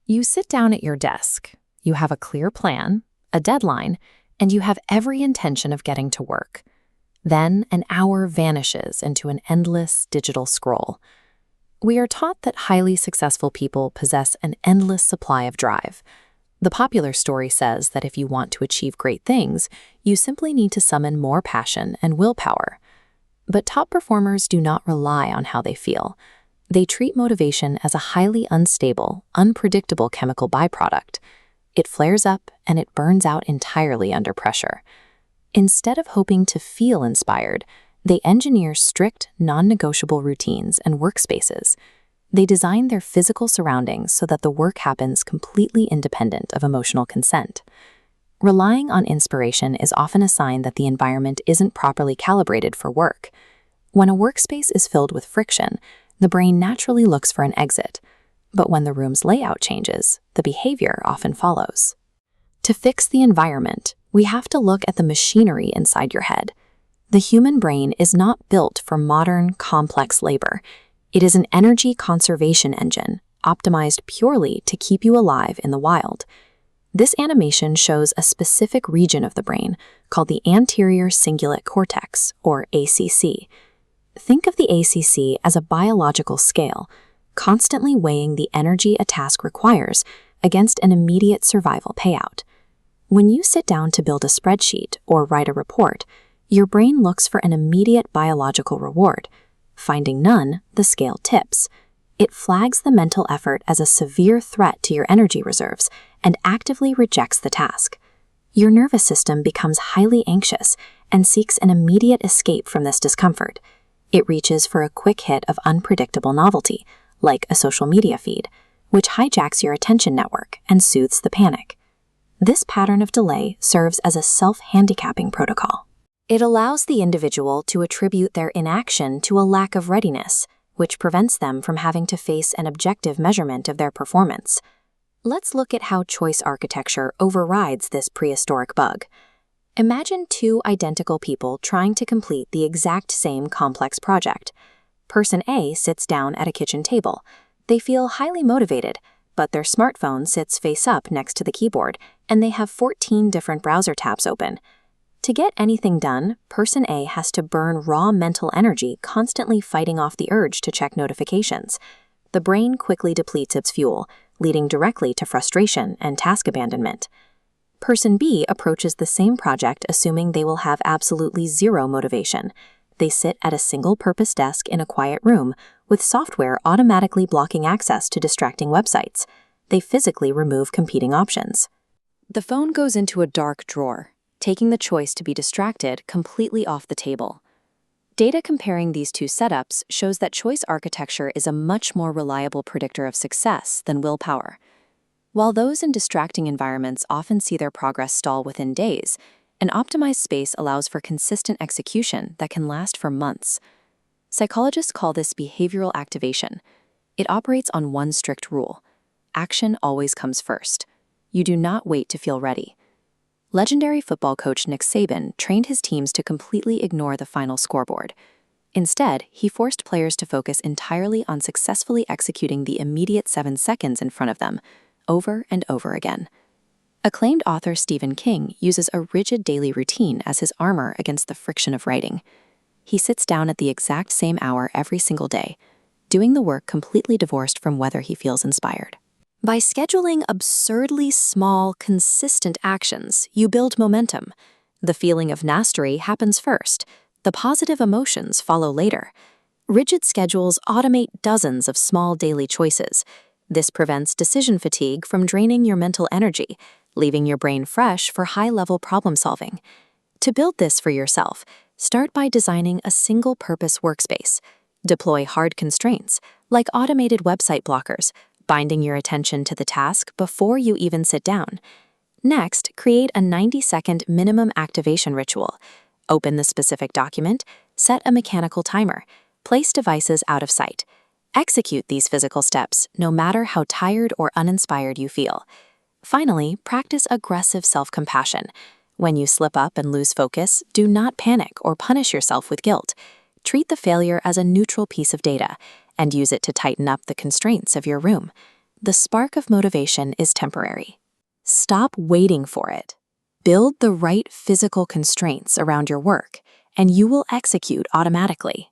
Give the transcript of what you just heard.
You sit down at your desk. You have a clear plan, a deadline, and you have every intention of getting to work. Then an hour vanishes into an endless digital scroll. We are taught that highly successful people possess an endless supply of drive. The popular story says that if you want to achieve great things, you simply need to summon more passion and willpower. But top performers do not rely on how they feel. They treat motivation as a highly unstable, unpredictable chemical byproduct. It flares up and it burns out entirely under pressure. Instead of hoping to feel inspired, they engineer strict, non-negotiable routines and workspaces. They design their physical surroundings so that the work happens completely independent of emotional consent. Relying on inspiration is often a sign that the environment isn't properly calibrated for work. When a workspace is filled with friction, the brain naturally looks for an exit. But when the room's layout changes, the behavior often follows. To fix the environment, we have to look at the machinery inside your head. The human brain is not built for modern, complex labor. It is an energy conservation engine, optimized purely to keep you alive in the wild. This animation shows a specific region of the brain called the anterior cingulate cortex, or ACC. Think of the ACC as a biological scale, constantly weighing the energy a task requires against an immediate survival payout. When you sit down to build a spreadsheet or write a report, your brain looks for an immediate biological reward. Finding none, the scale tips. It flags the mental effort as a severe threat to your energy reserves and actively rejects the task. Your nervous system becomes highly anxious and seeks an immediate escape from this discomfort. It reaches for a quick hit of unpredictable novelty, like a social media feed, which hijacks your attention network and soothes the panic. This pattern of delay serves as a self-handicapping protocol. It allows the individual to attribute their inaction to a lack of readiness, which prevents them from having to face an objective measurement of their performance. Let's look at how choice architecture overrides this prehistoric bug. Imagine two identical people trying to complete the exact same complex project. Person A sits down at a kitchen table. They feel highly motivated, but their smartphone sits face up next to the keyboard, and they have 14 different browser tabs open. To get anything done, Person A has to burn raw mental energy constantly fighting off the urge to check notifications. The brain quickly depletes its fuel, leading directly to frustration and task abandonment. Person B approaches the same project assuming they will have absolutely zero motivation. They sit at a single-purpose desk in a quiet room, with software automatically blocking access to distracting websites. They physically remove competing options. The phone goes into a dark drawer, taking the choice to be distracted completely off the table. Data comparing these two setups shows that choice architecture is a much more reliable predictor of success than willpower. While those in distracting environments often see their progress stall within days, an optimized space allows for consistent execution that can last for months. Psychologists call this behavioral activation. It operates on one strict rule: action always comes first. You do not wait to feel ready. Legendary football coach Nick Saban trained his teams to completely ignore the final scoreboard. Instead, he forced players to focus entirely on successfully executing the immediate 7 seconds in front of them, over and over again. Acclaimed author Stephen King uses a rigid daily routine as his armor against the friction of writing. He sits down at the exact same hour every single day, doing the work completely divorced from whether he feels inspired. By scheduling absurdly small, consistent actions, you build momentum. The feeling of mastery happens first. The positive emotions follow later. Rigid schedules automate dozens of small daily choices. This prevents decision fatigue from draining your mental energy, leaving your brain fresh for high-level problem-solving. To build this for yourself, start by designing a single-purpose workspace. Deploy hard constraints, like automated website blockers, binding your attention to the task before you even sit down. Next, create a 90-second minimum activation ritual. Open the specific document, set a mechanical timer, place devices out of sight. Execute these physical steps no matter how tired or uninspired you feel. Finally, practice aggressive self-compassion. When you slip up and lose focus, do not panic or punish yourself with guilt. Treat the failure as a neutral piece of data and use it to tighten up the constraints of your room. the spark of motivation is temporary. Stop waiting for it. Build the right physical constraints around your work, and you will execute automatically.